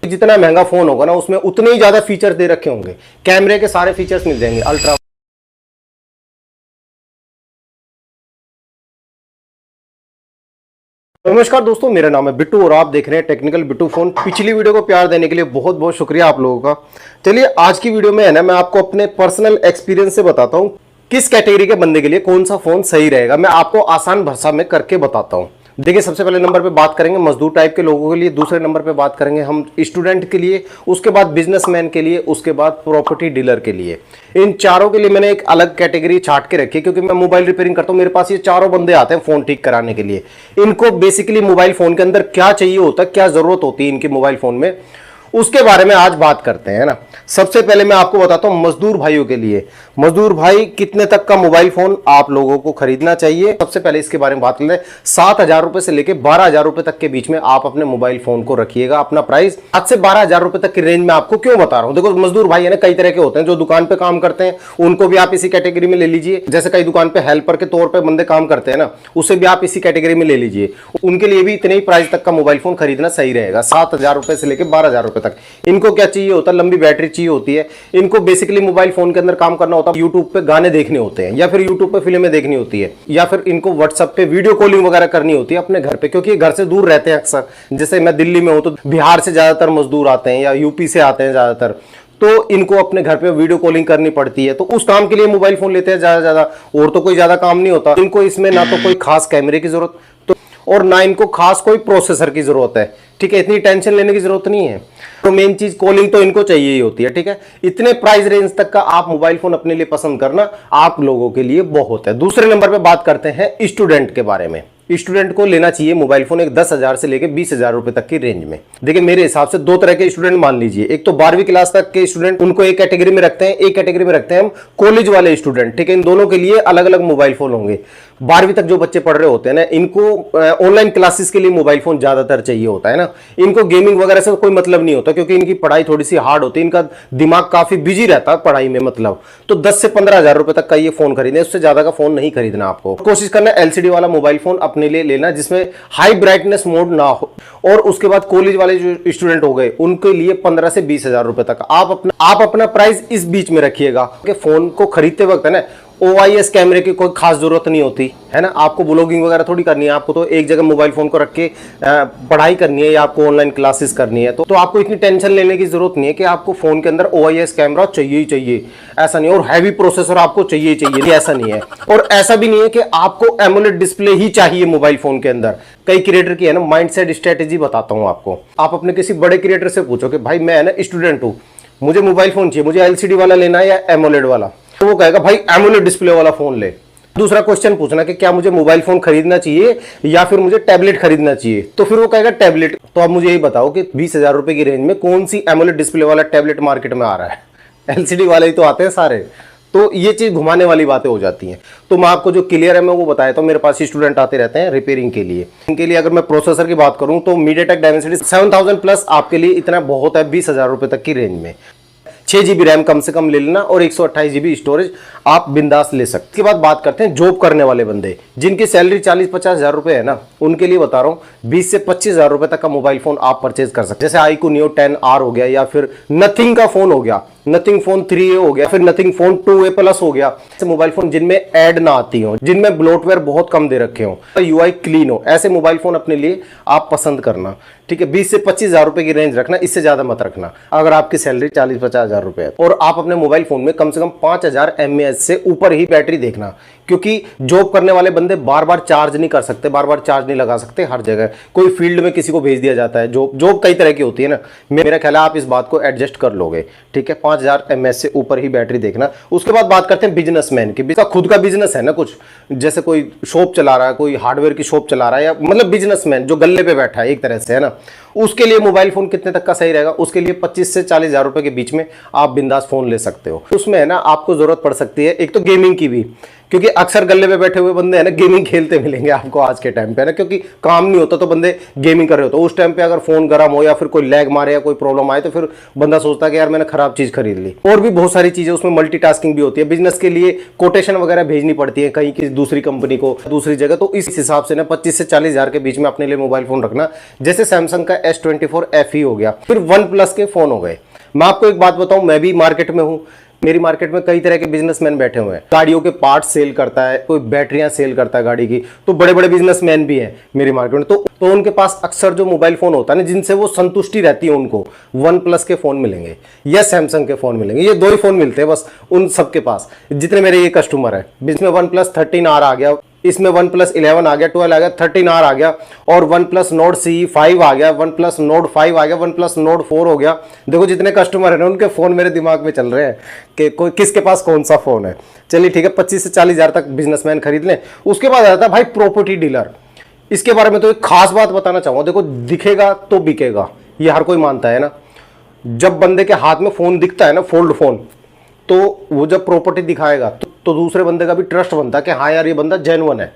जितना महंगा फोन होगा ना उसमें उतने ही ज्यादा फीचर्स दे रखे होंगे। कैमरे के सारे फीचर्स मिल जाएंगे, अल्ट्रा। नमस्कार दोस्तों, मेरा नाम है बिट्टू और आप देख रहे हैं टेक्निकल बिट्टू फोन। पिछली वीडियो को प्यार देने के लिए बहुत बहुत शुक्रिया आप लोगों का। चलिए आज की वीडियो में है ना, मैं आपको अपने पर्सनल एक्सपीरियंस से बताता हूं किस कैटेगरी के बंदे के लिए कौन सा फोन सही रहेगा। मैं आपको आसान भाषा में करके बताता हूं। देखिए, सबसे पहले नंबर पे बात करेंगे मजदूर टाइप के लोगों के लिए, दूसरे नंबर पे बात करेंगे हम स्टूडेंट के लिए, उसके बाद बिजनेसमैन के लिए, उसके बाद प्रॉपर्टी डीलर के लिए। इन चारों के लिए मैंने एक अलग कैटेगरी छाट के रखी है, क्योंकि मैं मोबाइल रिपेयरिंग करता हूं। मेरे पास ये चारों बंदे आते हैं फोन ठीक कराने के लिए। इनको बेसिकली मोबाइल फोन के अंदर क्या चाहिए होता है, क्या जरूरत होती है इनके मोबाइल फोन में, उसके बारे में आज बात करते हैं ना। सबसे पहले मैं आपको बताता हूं मजदूर भाइयों के लिए, मजदूर भाई कितने तक का मोबाइल फोन आप लोगों को खरीदना चाहिए। सबसे पहले इसके बारे में बात करते हैं। 7,000 रुपए से लेकर 12,000 रुपए तक के बीच में आप अपने मोबाइल फोन को रखिएगा। अपना प्राइस 7 से 12,000 रुपए तक की रेंज में आपको क्यों बता रहा हूं। देखो, मजदूर भाई है ना, कई तरह के होते हैं। जो दुकान पे काम करते हैं उनको भी आप इसी कैटेगरी में ले लीजिए। जैसे कई दुकान पे हेल्पर के तौर पर बंदे काम करते हैं ना, उसे भी आप इसी कैटेगरी में ले लीजिए। उनके लिए भी इतने ही प्राइस तक का मोबाइल फोन खरीदना सही रहेगा, 7,000 रुपए से लेकर 12,000 रुपए तक। इनको क्या चाहिए होता है, लंबी बैटरी चाहिए होती है। इनको बेसिकली मोबाइल फोन के अंदर काम करना होता है, यूट्यूब पे गाने देखने होते हैं, या फिर यूट्यूब पे फिल्में देखनी होती है, या फिर इनको व्हाट्सएप पे वीडियो कॉलिंग वगैरह करनी होती है अपने घर पे, क्योंकि घर से दूर रहते हैं अक्सर। जैसे मैं दिल्ली में हूं तो बिहार से ज्यादातर मजदूर आते हैं या यूपी से आते हैं ज्यादातर, तो इनको अपने घर पे वीडियो कॉलिंग करनी पड़ती है। तो उस काम के लिए मोबाइल फोन लेते हैं ज्यादा, और तो कोई ज्यादा काम नहीं होता इनको। इसमें ना तो कोई खास कैमरे की जरूरत और ना इनको खास कोई प्रोसेसर की जरूरत है, ठीक है। इतनी टेंशन लेने की जरूरत नहीं है। तो मेन चीज कॉलिंग तो इनको चाहिए ही होती है, ठीक है। इतने प्राइस रेंज तक का आप मोबाइल फोन अपने लिए पसंद करना आप लोगों के लिए बहुत है। दूसरे नंबर पे बात करते हैं स्टूडेंट के बारे में। स्टूडेंट को लेना चाहिए मोबाइल फोन एक 10,000 से लेकर 20,000 रुपए तक की रेंज में। देखिए, मेरे हिसाब से दो तरह के स्टूडेंट मान लीजिए। एक तो 12वीं क्लास तक के स्टूडेंट, उनको एक कैटेगरी में रखते हैं। एक कैटेगरी में रखते हैं हम कॉलेज वाले स्टूडेंट, ठीक है। इन दोनों के लिए अलग अलग मोबाइल फोन होंगे। 12वीं तक जो बच्चे पढ़ रहे होते हैं ना, इनको ऑनलाइन क्लासेस के लिए मोबाइल फोन ज्यादातर चाहिए होता है ना। इनको गेमिंग वगैरह से कोई मतलब नहीं होता, क्योंकि इनकी पढ़ाई थोड़ी सी हार्ड होती है, इनका दिमाग काफी बिजी रहता है पढ़ाई में, मतलब। तो 10 से 15,000 रुपए तक का ये फोन खरीदे, उससे ज्यादा का फोन नहीं खरीदना आपको। कोशिश करना एलसीडी वाला मोबाइल फोन अपने लिए लेना, जिसमें हाई ब्राइटनेस मोड ना हो। और उसके बाद कॉलेज वाले जो स्टूडेंट हो गए, उनके लिए 15 से 20,000 रुपए तक आप अपना प्राइस इस बीच में रखिएगा। फोन को खरीदते वक्त है ना, OIS कैमरे की कोई खास जरूरत नहीं होती है ना। आपको ब्लॉगिंग वगैरह थोड़ी करनी है, आपको तो एक जगह मोबाइल फोन को रख के पढ़ाई करनी है या आपको ऑनलाइन क्लासेस करनी है। तो आपको इतनी टेंशन लेने की जरूरत नहीं है कि आपको फोन के अंदर OIS कैमरा चाहिए ही चाहिए, ऐसा नहीं। और हैवी प्रोसेसर आपको चाहिए ही चाहिए, ऐसा नहीं है। और ऐसा भी नहीं है कि आपको एमोलेड डिस्प्ले ही चाहिए मोबाइल फोन के अंदर। कई क्रिएटर की है ना माइंडसेट स्ट्रेटेजी बताता हूं आपको। आप अपने किसी बड़े क्रिएटर से पूछो कि भाई मैं है ना स्टूडेंट हूं, मुझे मोबाइल फोन चाहिए, मुझे LCD वाला लेना है या एमोलेड वाला, तो वो कहेगा भाई एमोलेड डिस्प्ले वाला फोन ले। दूसरा क्वेश्चन पूछना कि क्या मुझे मोबाइल फोन खरीदना चाहिए या फिर मुझे टैबलेट खरीदना चाहिए, तो फिर वो कहेगा टैबलेट। तो अब मुझे यही बताओ कि 20,000 रुपए की रेंज में कौन सी एमोलेड डिस्प्ले वाला टैबलेट मार्केट में आ रहा है। LCD वाले ही तो आते हैं सारे। तो ये चीज घुमाने वाली बातें हो जाती हैं। तो मैं आपको जो क्लियर है मैं वो बताया। तो मेरे पास स्टूडेंट आते रहते हैं रिपेयरिंग के लिए। इनके लिए अगर मैं प्रोसेसर की बात करूं तो MediaTek Dimensity 7000 प्लस आपके लिए इतना बहुत है 20,000 रुपए तक की रेंज में। 6 GB रैम कम से कम ले लेना और 128 GB स्टोरेज आप बिंदास ले सकते। इसके बाद बात करते हैं जॉब करने वाले बंदे, जिनकी सैलरी 40-50 हजार रुपए है ना, उनके लिए बता रहा हूं 20 से 25,000 रुपए तक का मोबाइल फोन आप परचेज कर सकते हैं। जैसे iQOO Neo 10R हो गया, या फिर नथिंग का फोन हो गया, नथिंग फोन 3A हो गया, फिर नथिंग फोन 2A प्लस हो गया। ऐसे मोबाइल फोन जिनमें ऐड ना आती हो, जिनमें ब्लोटवेयर बहुत कम दे रखे हो, UI क्लीन हो, ऐसे मोबाइल फोन अपने लिए आप पसंद करना, ठीक है। 20 से 25,000 रुपए की रेंज रखना, इससे ज्यादा मत रखना अगर आपकी सैलरी 40-50 हजार रुपए है। और आप अपने मोबाइल फोन में कम से कम 5,000 mAh से ऊपर ही बैटरी देखना, क्योंकि जॉब करने वाले बंदे बार बार चार्ज नहीं कर सकते, बार बार चार्ज नहीं लगा सकते हर जगह। कोई फील्ड में किसी को भेज दिया जाता है, जॉब कई तरह की होती है ना। मेरा ख्याल है आप इस बात को एडजस्ट कर लोगे, ठीक है। 5,000 mAh से ऊपर ही बैटरी देखना। उसके बाद बात करते हैं बिजनेसमैन की। खुद का बिजनेस है ना कुछ, जैसे कोई शॉप चला रहा है, कोई हार्डवेयर की शॉप चला रहा है, या मतलब बिजनेसमैन जो गल्ले पे बैठा है एक तरह से, है ना। उसके लिए मोबाइल फोन कितने तक का सही रहेगा, उसके लिए 25 से 40,000 रुपए के बीच में आप बिंदास फोन ले सकते हो। उसमें है ना आपको जरूरत पड़ सकती है एक तो गेमिंग की भी, क्योंकि अक्सर गल्ले पे बैठे हुए बंदे हैं ना गेमिंग खेलते मिलेंगे आपको आज के टाइम पे ना, क्योंकि काम नहीं होता तो बंदे गेमिंग कर रहे होते। उस टाइम पे अगर फोन गर्म हो या फिर कोई लैग मारे या कोई प्रॉब्लम आए तो फिर बंदा सोचता है कि यार मैंने खराब चीज खरीद ली। और भी बहुत सारी चीजें उसमें मल्टीटास्किंग भी होती है, बिजनेस के लिए कोटेशन वगैरह भेजनी पड़ती है कहीं की दूसरी कंपनी को दूसरी जगह। तो इस हिसाब से ना 25 से 40 हजार के बीच में अपने लिए मोबाइल फोन रखना। जैसे सैमसंग का S24 FE हो गया, फिर OnePlus के फोन हो गए। मैं आपको एक बात बताऊं, मैं भी मार्केट में हूं, मेरी मार्केट में कई तरह के बिजनेसमैन बैठे हुए हैं। गाड़ियों के पार्ट्स सेल करता है, कोई बैटरियां सेल करता है गाड़ी की, तो बड़े बड़े बिजनेसमैन भी हैं मेरी मार्केट में। तो उनके पास अक्सर जो मोबाइल फोन होता है ना, जिनसे वो संतुष्टि रहती है, उनको OnePlus के फोन मिलेंगे या सैमसंग के फोन मिलेंगे। ये दो ही फोन मिलते हैं बस उन सबके पास, जितने मेरे ये कस्टमर है। इसमें OnePlus 13R आ गया, इसमें OnePlus 11 आ गया, 12 आ गया, 13R आ गया, और OnePlus Nord CE 5 आ गया, OnePlus Nord 5 आ गया, OnePlus Nord 4 हो गया। देखो जितने कस्टमर है ना, उनके फोन मेरे दिमाग में चल रहे हैं कि कोई किसके पास कौन सा फोन है। चलिए ठीक है, 25 से 40 हजार तक बिजनेसमैन खरीद लें। उसके बाद आता है भाई प्रॉपर्टी डीलर। इसके बारे में तो एक खास बात बताना चाहूंगा। देखो, दिखेगा तो बिकेगा, ये हर कोई मानता है ना। जब बंदे के हाथ में फोन दिखता है ना, फोल्ड फोन, तो वो जब प्रॉपर्टी दिखाएगा तो दूसरे बंदे का भी ट्रस्ट बनता है कि हाँ यार ये बंदा जेन्युइन है।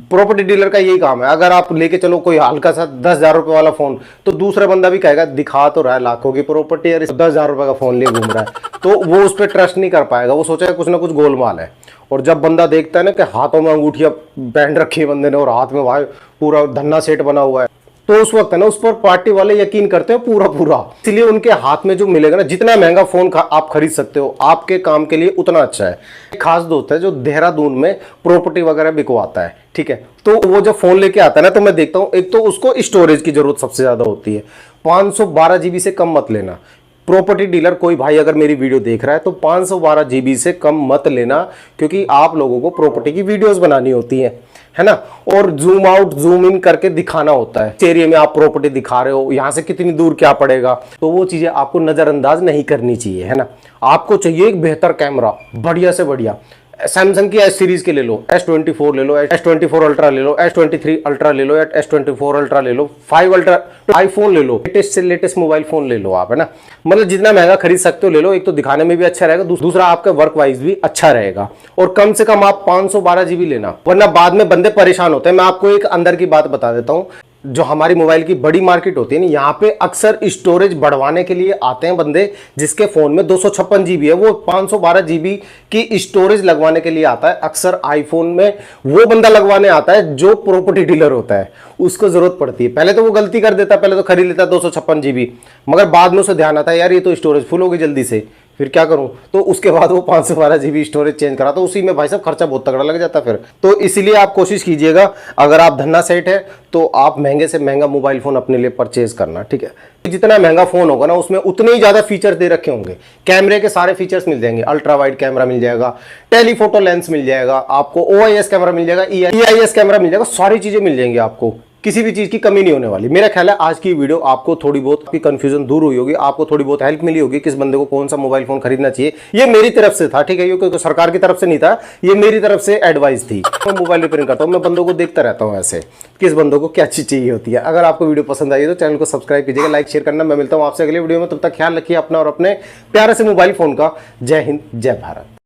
प्रॉपर्टी डीलर का यही काम है। अगर आप लेके चलो कोई हल्का सा 10,000 रुपए वाला फोन, तो दूसरा बंदा भी कहेगा दिखा तो रहा है लाखों की प्रॉपर्टी, यार 10,000 रुपए का फोन लिए घूम रहा है, तो वो उस पर ट्रस्ट नहीं कर पाएगा। वो सोचेगा कुछ ना कुछ गोलमाल है। और जब बंदा देखता है ना कि हाथों में अंगूठियां पहन रखी है बंदे ने और हाथ में भाई पूरा धन्ना सेट बना हुआ है, तो उस वक्त है ना उस पर पार्टी वाले यकीन करते हैं पूरा पूरा। इसलिए उनके हाथ में जो मिलेगा ना, जितना महंगा फोन आप खरीद सकते हो, आपके काम के लिए उतना अच्छा है। एक खास दोस्त है जो देहरादून में प्रॉपर्टी वगैरह बिकवाता है, ठीक है। तो वो जब फोन लेके आता है ना, तो मैं देखता हूँ, एक तो उसको स्टोरेज की जरूरत सबसे ज्यादा होती है। 512 GB से कम मत लेना। प्रॉपर्टी डीलर कोई भाई अगर मेरी वीडियो देख रहा है तो 512 GB से कम मत लेना, क्योंकि आप लोगों को प्रॉपर्टी की वीडियोस बनानी होती है ना, और जूम आउट जूम इन करके दिखाना होता है। इस एरिया में आप प्रॉपर्टी दिखा रहे हो, यहां से कितनी दूर क्या पड़ेगा, तो वो चीजें आपको नजरअंदाज नहीं करनी चाहिए, है ना। आपको चाहिए एक बेहतर कैमरा, बढ़िया से बढ़िया। सैमसंग की एस सीरीज के ले लो, S24 ले लो, S24 अल्ट्रा ले लो, S23 अल्ट्रा ले लो, या S24 अल्ट्रा ले लो, 5 अल्ट्रा, आईफोन ले लो, लेटेस्ट से लेटेस्ट मोबाइल फोन ले लो आप, है ना। मतलब जितना महंगा खरीद सकते हो ले लो। एक तो दिखाने में भी अच्छा रहेगा, दूसरा आपका वर्क वाइज भी अच्छा रहेगा। और कम से कम आप 512 GB लेना, वरना बाद में बंदे परेशान होते हैं। मैं आपको एक अंदर की बात बता देता हूँ। जो हमारी मोबाइल की बड़ी मार्केट होती है ना, यहाँ पे अक्सर स्टोरेज बढ़वाने के लिए आते हैं बंदे, जिसके फोन में 256 GB है, वो 512 GB की स्टोरेज लगवाने के लिए आता है। अक्सर आईफोन में वो बंदा लगवाने आता है जो प्रॉपर्टी डीलर होता है, उसको जरूरत पड़ती है। पहले तो वो गलती कर देता है, पहले तो खरीद लेता है 256 GB, मगर बाद में उसे ध्यान आता है यार ये तो स्टोरेज फुल होगी जल्दी से, फिर क्या करूं, तो उसके बाद वो 512 GB स्टोरेज चेंज करा, तो उसी में भाई साहब खर्चा बहुत तगड़ा लग जाता फिर। तो इसीलिए आप कोशिश कीजिएगा, अगर आप धन्ना सेट है तो आप महंगे से महंगा मोबाइल फोन अपने लिए परचेज करना, ठीक है। जितना महंगा फोन होगा ना, उसमें उतने ही ज्यादा फीचर्स दे रखे होंगे। कैमरे के सारे फीचर्स मिल जाएंगे, अल्ट्रा वाइड कैमरा मिल जाएगा, टेलीफोटो लेंस मिल जाएगा आपको, OIS कैमरा मिल जाएगा, EIS कैमरा मिल जाएगा, सारी चीजें मिल जाएंगी आपको। किसी भी चीज की कमी नहीं होने वाली। मेरा ख्याल है आज की वीडियो आपको थोड़ी बहुत आपकी कंफ्यूजन दूर हुई होगी, आपको थोड़ी बहुत हेल्प मिली होगी किस बंदे को कौन सा मोबाइल फोन खरीदना चाहिए। ये मेरी तरफ से था, ठीक है, ये कोई सरकार की तरफ से नहीं था, ये मेरी तरफ से एडवाइस थी। मैं मोबाइल रिपेयरिंग करता हूँ, मैं बंदों को देखता रहता हूँ ऐसे किस बंदों को क्या चीज चाहिए होती है। अगर आपको वीडियो पसंद आई तो चैनल को सब्सक्राइब कीजिएगा, लाइक शेयर करना। मैं मिलता हूँ आपसे अगले वीडियो में, तब तक ख्याल रखिए अपना और अपने प्यारे से मोबाइल फोन का। जय हिंद, जय भारत।